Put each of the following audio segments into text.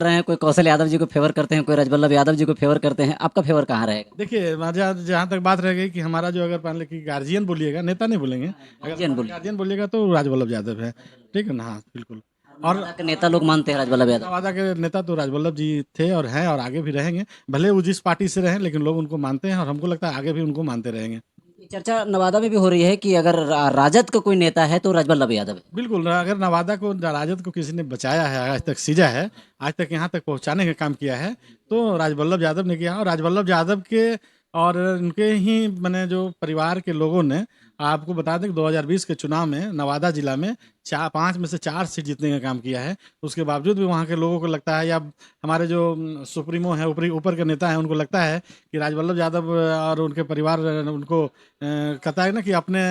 रहे हैं, कोई कौशल यादव जी को फेवर करते हैं, कोई राजवल्लभ यादव जी को फेवर करते हैं, आपका फेवर कहाँ रहेगा? देखिए जहाँ जहाँ तक बात रह गई कि हमारा जो अगर मान लें कि गार्जियन बोलिएगा, नेता नहीं बोलेंगे, अगर गार्जियन हमारा बोलिए। गार्जियन बोलिएगा तो राजवल्लभ यादव है। ठीक है ना? हाँ, बिल्कुल। और नवादा के नेता लोग मानते हैं राजवल्लभ यादव। नवादा के नेता तो राजवल्लभ जी थे और हैं और आगे भी रहेंगे। भले वो जिस पार्टी से रहें, लेकिन लोग उनको मानते हैं और हमको लगता है आगे भी उनको मानते रहेंगे। ये चर्चा नवादा में भी हो रही है कि अगर राजद का कोई नेता है तो राजवल्लभ यादव है। बिल्कुल, अगर नवादा को राजद को किसी ने बचाया है, आज तक सींचा है, आज तक यहाँ तक पहुँचाने का काम किया है, तो राजवल्लभ यादव ने किया। और राजवल्लभ यादव के और उनके ही माने जो परिवार के लोगों ने, आपको बता दें कि 2020 के चुनाव में नवादा जिला में 5 में से 4 सीट जीतने का काम किया है। उसके बावजूद भी वहाँ के लोगों को लगता है, या हमारे जो सुप्रीमो है, ऊपर के नेता हैं, उनको लगता है कि राजवल्लभ यादव और उनके परिवार उनको कहता है ना कि अपने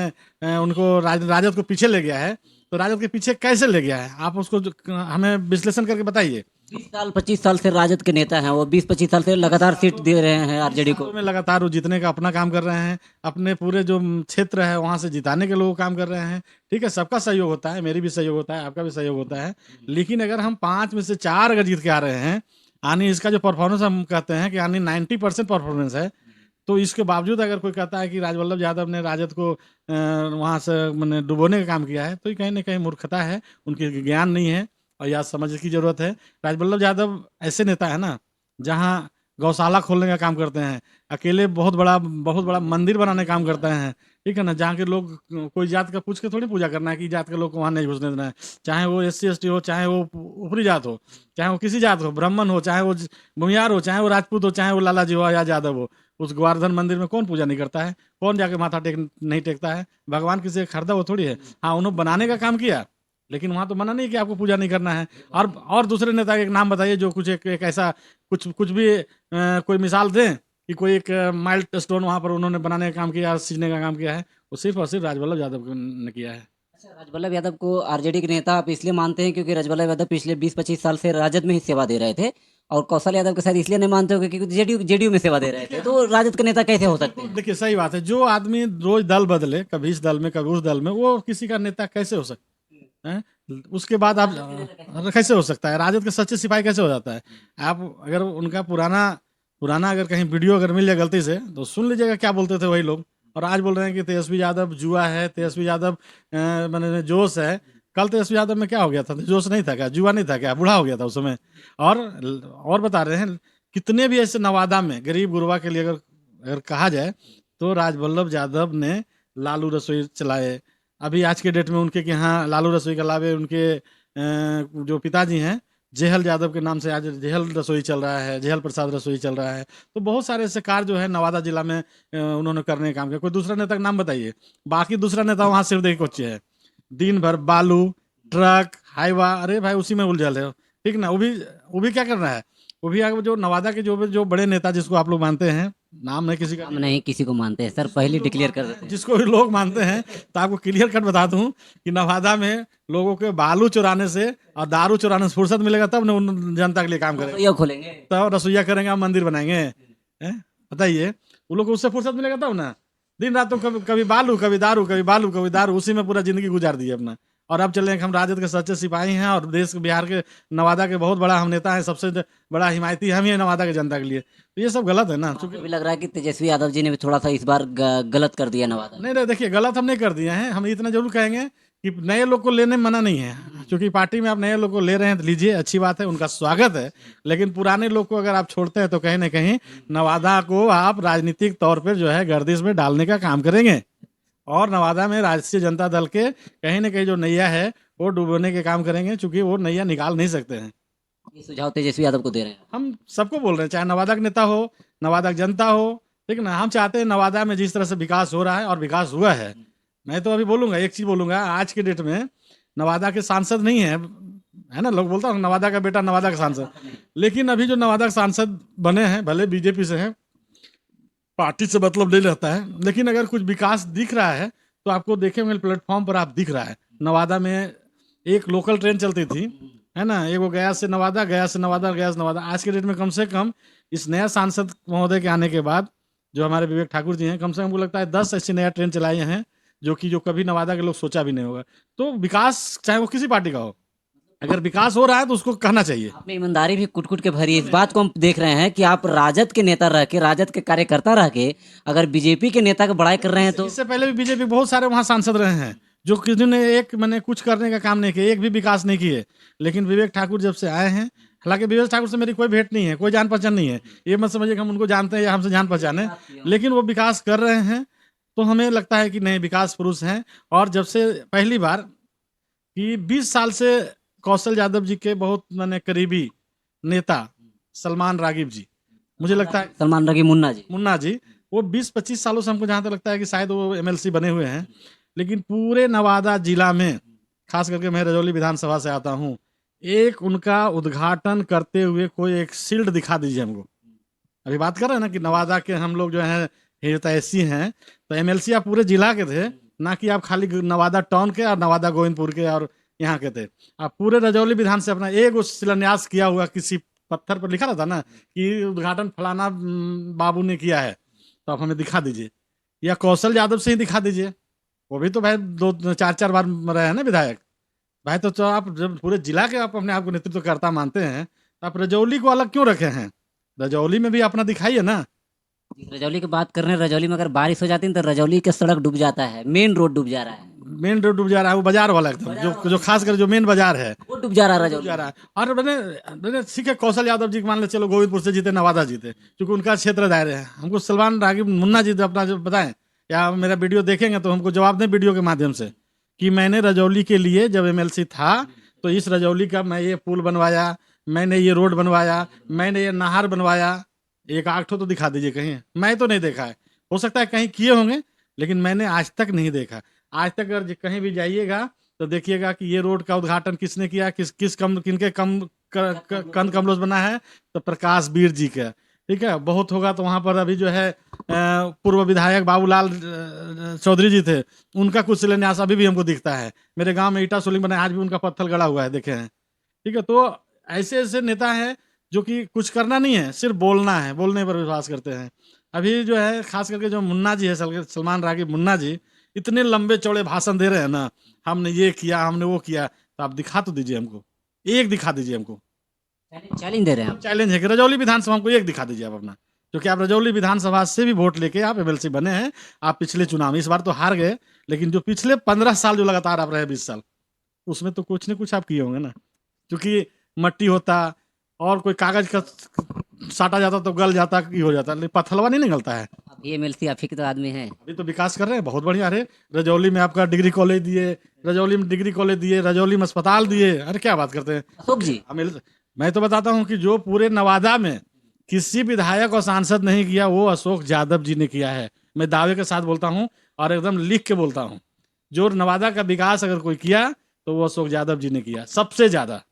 उनको राजद को पीछे ले गया है। तो राजद के पीछे कैसे ले गया है, आप उसको हमें विश्लेषण करके बताइए। 20 साल 25 साल से राजद के नेता हैं वो, 20 25 साल से लगातार सीट दे रहे हैं बीस आरजेडी को। सालों में लगातार वो जीतने का अपना काम कर रहे हैं, अपने पूरे जो क्षेत्र है वहाँ से जिताने के लोग काम कर रहे हैं। ठीक है, सबका सहयोग होता है, मेरी भी सहयोग होता है, आपका भी सहयोग होता है। लेकिन अगर हम 5 में से 4 अगर जीत के आ रहे हैं, यानी इसका जो परफॉर्मेंस हम कहते हैं कि यानी 90% परफॉर्मेंस है, तो इसके बावजूद अगर कोई कहता है कि राजवल्लभ यादव ने राजद को वहाँ से मैंने डुबोने का काम किया है, तो ये कहीं ना कहीं मूर्खता है, उनके ज्ञान नहीं है और या समझ की जरूरत है। राजवल्लभ यादव ऐसे नेता है ना, जहाँ गौशाला खोलने का काम करते हैं, अकेले बहुत बड़ा मंदिर बनाने का काम करते हैं। ठीक है ना? जहाँ के लोग, कोई जात का पूछ के थोड़ी पूजा करना है कि जात के लोग को वहाँ नहीं घुसने देना है। चाहे वो SC ST हो, चाहे वो ऊपरी जात हो, चाहे वो किसी जात हो, ब्राह्मण हो, चाहे वो भूमियार हो, चाहे वो राजपूत हो, चाहे वो लाला जी हो या यादव हो, उस गोवर्धन मंदिर में कौन पूजा नहीं करता है? कौन जाके माथा टेक नहीं टेकता है? भगवान किसी का खरीदा वो थोड़ी है। हाँ, उन्होंने बनाने का काम किया, लेकिन वहाँ तो मना नहीं कि आपको पूजा नहीं करना है। और दूसरे नेता के एक नाम बताइए जो कुछ एक ऐसा कुछ भी कोई मिसाल दें कि कोई एक माइल्ड स्टोन वहाँ पर उन्होंने बनाने का काम किया, सीखने का काम किया है। वो सिर्फ और सिर्फ राजवल्लभ यादव ने किया है। अच्छा, राजवल्लभ यादव को आरजेडी के नेता आप इसलिए मानते हैं क्योंकि राजवल्लभ यादव पिछले 20 25 साल से राजद में ही सेवा दे रहे थे, और कौशल यादव के साथ इसलिए नहीं मानते हो क्योंकि जेडीयू जेडीयू में सेवा दे रहे थे, देखिए तो राजद के नेता कैसे हो सकते बिल्कुल, हैं? देखिए सही बात है। जो आदमी रोज दल बदले, कभी इस दल में कभी उस दल में, वो किसी का नेता कैसे हो सकता है? उसके बाद आप कैसे हो सकता है? राजद के सच्चे सिपाही कैसे हो जाता है? आप अगर उनका पुराना पुराना अगर कहीं वीडियो अगर मिल जाए गलती से, तो सुन लीजिएगा क्या बोलते थे वही लोग। और आज बोल रहे हैं कि तेजस्वी यादव जुआ है, तेजस्वी यादव मैंने जोश है। कल तेजस्वी यादव में क्या हो गया था? जोश नहीं था क्या? जुआ नहीं था क्या? बूढ़ा हो गया था उस समय। और और बता रहे हैं, कितने भी ऐसे नवादा में गरीब गुरबा के लिए अगर अगर कहा जाए, तो राजवल्लभ यादव ने लालू रसोई चलाए। अभी आज के डेट में उनके के यहाँ लालू रसोई के अलावे उनके जो पिताजी हैं, जेहल यादव के नाम से आज जेहल रसोई चल रहा है, जेहल प्रसाद रसोई चल रहा है। तो बहुत सारे ऐसे कार्य जो है नवादा जिला में उन्होंने करने का काम किया। कोई दूसरा नेता का नाम बताइए। बाकी दूसरा नेता वहाँ सिर्फ देखिए कोच्चि है, दिन भर बालू, ट्रक, हाईवा, अरे भाई उसी में उलझे रहे हो। ठीक ना? वो भी क्या कर रहा है? वो भी जो नवादा के जो बड़े नेता जिसको आप लोग मानते हैं, नाम है किसी का हम नहीं, नहीं किसी को मानते हैं सर, जिसको भी पहले लोग डिक्लेयर कर मानते देते हैं, हैं। जिसको भी लोग मानते हैं, तो आपको क्लियर कट बता दूं कि नवादा में लोगों के बालू चुराने से और दारू चुराने से फुर्सत मिलेगा तब न उन जनता के लिए काम करेंगे, रसोइया खोलेंगे। तब रसोईया करेंगे, हम मंदिर बनाएंगे। हैं? बताइए, वो लोग को उससे फुर्सत मिलेगा तब ना। दिन रात तो कभी कभी बालू, कभी दारू, कभी बालू, कभी दारू, उसी में पूरा जिंदगी गुजार दी अपना। और अब चले कि हम राजद के सच्चे सिपाही हैं और देश बिहार के नवादा के बहुत बड़ा हम नेता हैं, सबसे बड़ा हिमायती हम ही हैं नवादा के जनता के लिए। तो ये सब गलत है ना, तो चूंकि आपको भी लग रहा है कि तेजस्वी यादव जी ने भी थोड़ा सा इस बार गलत कर दिया नवादा में? नहीं नहीं, देखिए गलत हम नहीं कर दिए हैं। हम इतना जरूर कहेंगे कि नए लोग को लेने में मना नहीं है, क्योंकि पार्टी में आप नए लोग को ले रहे हैं तो लीजिए, अच्छी बात है, उनका स्वागत है। लेकिन पुराने लोग को अगर आप छोड़ते हैं तो कहीं ना कहीं नवादा को आप राजनीतिक तौर पर जो है गर्दिश में डालने का काम करेंगे। और नवादा में राष्ट्रीय जनता दल के कहीं ना कहीं जो नैया है वो डुबोने के काम करेंगे, चूंकि वो नैया निकाल नहीं सकते हैं। ये सुझाव तेजस्वी यादव को दे रहे हैं? हम सबको बोल रहे हैं, चाहे नवादा का नेता हो, नवादा की जनता हो। ठीक है ना? हम चाहते हैं नवादा में जिस तरह से विकास हो रहा है और विकास हुआ है। मैं तो अभी बोलूंगा, एक चीज बोलूंगा, आज के डेट में नवादा के सांसद नहीं है ना, लोग बोलता हूँ नवादा का बेटा नवादा का सांसद, लेकिन अभी जो नवादा के सांसद बने हैं, भले बीजेपी से हैं, पार्टी से मतलब नहीं रहता है, लेकिन अगर कुछ विकास दिख रहा है तो आपको देखे हुए प्लेटफॉर्म पर आप दिख रहा है। नवादा में एक लोकल ट्रेन चलती थी, है ना, एक वो गया से नवादा, गया से नवादा, गया से नवादा। आज के डेट में कम से कम इस नया सांसद महोदय के आने के बाद, जो हमारे विवेक ठाकुर जी हैं, कम से कम हमको लगता है 10 ऐसी नया ट्रेन चलाई हैं, जो कि जो कभी नवादा के लोग सोचा भी नहीं होगा। तो विकास चाहे वो किसी पार्टी का हो। अगर विकास हो रहा है तो उसको कहना चाहिए। आपने ईमानदारी भी कुट कुट के भरी है। इस बात को हम देख रहे हैं कि आप राजद के नेता रह के, राजद के कार्यकर्ता रह के, अगर बीजेपी के नेता की बड़ाई कर रहे हैं तो इससे पहले भी बीजेपी बहुत सारे वहाँ सांसद रहे हैं जो किसी ने एक मैंने कुछ करने का काम नहीं किया, एक भी विकास नहीं किए। लेकिन विवेक ठाकुर जब से आए हैं, हालांकि विवेक ठाकुर से मेरी कोई भेंट नहीं है, कोई जान पहचान नहीं है, ये मत समझिए कि हम उनको जानते हैं या हमसे जान पहचान है, लेकिन वो विकास कर रहे हैं तो हमें लगता है कि नहीं, विकास पुरुष हैं। और जब से पहली बार कि 20 साल से कौशल यादव जी के बहुत मैंने करीबी नेता सलमान रागिब जी, मुझे लगता है सलमान रगी मुन्ना जी, वो 20-25 सालों से हमको जहाँ तक लगता है कि शायद वो एमएलसी बने हुए हैं। लेकिन पूरे नवादा जिला में, खास करके मैं रजौली विधानसभा से आता हूँ, एक उनका उद्घाटन करते हुए कोई एक शील्ड दिखा दीजिए हमको। अभी बात कर रहे हैं ना कि नवादा के हम लोग जो है हितैषी हैं, तो एमएलसी आप पूरे जिला के थे, ना कि आप खाली नवादा टाउन के और नवादा गोविंदपुर के और यहाँ के थे। आप पूरे रजौली विधान से अपना एक शिलान्यास किया हुआ किसी पत्थर पर लिखा रहता ना कि उद्घाटन फलाना बाबू ने किया है, तो आप हमें दिखा दीजिए, या कौशल यादव से ही दिखा दीजिए। वो भी तो भाई 2-4 बार रहे हैं ना विधायक भाई। तो आप जब पूरे जिला के आप अपने आप को नेतृत्वकर्ता मानते हैं, तो आप रजौली को अलग क्यों रखे हैं? रजौली में भी अपना दिखाइए ना। रजौली की बात कर रहे हैं। रजौली में अगर बारिश हो जाती है तो रजौली के सड़क डूब जाता है, मेन रोड डूब जा रहा है, मेन रोड डूब जा रहा है, वो बाजार वाला एकदम जो खास कर जो मेन बाजार है वो डूब जा रहा है डूब रजौली। जा रहा है। और मैंने ठीक है, कौशल यादव जी मान ले चलो गोविंदपुर से जीते, नवादा जीते, क्योंकि उनका क्षेत्र दायरे है। हमको सलमान रागिब मुन्ना जी अपना जो बताएं, या मेरा वीडियो देखेंगे तो हमको जवाब दें वीडियो के माध्यम से कि मैंने रजौली के लिए जब एमएलसी था तो इस रजौली का मैं ये पुल बनवाया, मैंने ये रोड बनवाया, मैंने ये नहर बनवाया। एक आठ तो दिखा दीजिए कहीं, मैं तो नहीं देखा है, हो सकता है कहीं किए होंगे, लेकिन मैंने आज तक नहीं देखा। आज तक अगर कहीं भी जाइएगा तो देखिएगा कि ये रोड का उद्घाटन किसने किया, किनके कंद कमलोज बना है, तो प्रकाश वीर जी का। ठीक है, बहुत होगा तो वहां पर अभी जो है पूर्व विधायक बाबूलाल चौधरी जी थे, उनका कुछ शिलान्यास अभी भी हमको दिखता है। मेरे गांव में ईटा सोलिंग बना है, आज भी उनका पत्थर गड़ा हुआ है, देखे हैं। ठीक है, तो ऐसे ऐसे नेता हैं जो कि कुछ करना नहीं है, सिर्फ बोलना है, बोलने पर विश्वास करते हैं। अभी जो है खास करके जो मुन्ना जी है, सलमान रागिब मुन्ना जी, इतने लंबे चौड़े भाषण दे रहे हैं ना, हमने ये किया, हमने वो किया, तो आप दिखा तो दीजिए हमको, एक दिखा दीजिए हमको। चैलेंज दे रहे हैं आप। चैलेंज है कि रजौली विधानसभा हमको एक दिखा दीजिए आप अपना, क्योंकि आप रजौली विधानसभा से भी वोट लेके आप एमएलसी बने हैं। आप पिछले चुनाव में, इस बार तो हार गए, लेकिन जो पिछले 15 साल जो लगातार आप रहे, 20 साल, उसमें तो कुछ न कुछ आप किए होंगे ना। क्योंकि मट्टी होता और कोई कागज का साटा जाता तो गल जाता, की हो जाता, लेकिन पत्थलवा नहीं निकलता है। ये एमएलसी आप ही के तो आदमी है। अभी तो विकास कर रहे हैं, बहुत बढ़िया। अरे रजौली में आपका डिग्री कॉलेज दिए, रजौली में डिग्री कॉलेज दिए, रजौली में अस्पताल दिए, अरे क्या बात करते हैं अशोक जी। मैं तो बताता हूँ कि जो पूरे नवादा में किसी विधायक और सांसद नहीं किया, वो अशोक यादव जी ने किया है। मैं दावे के साथ बोलता हूँ और एकदम लिख के बोलता हूँ, जो नवादा का विकास अगर कोई किया तो वो अशोक यादव जी ने किया, सबसे ज्यादा।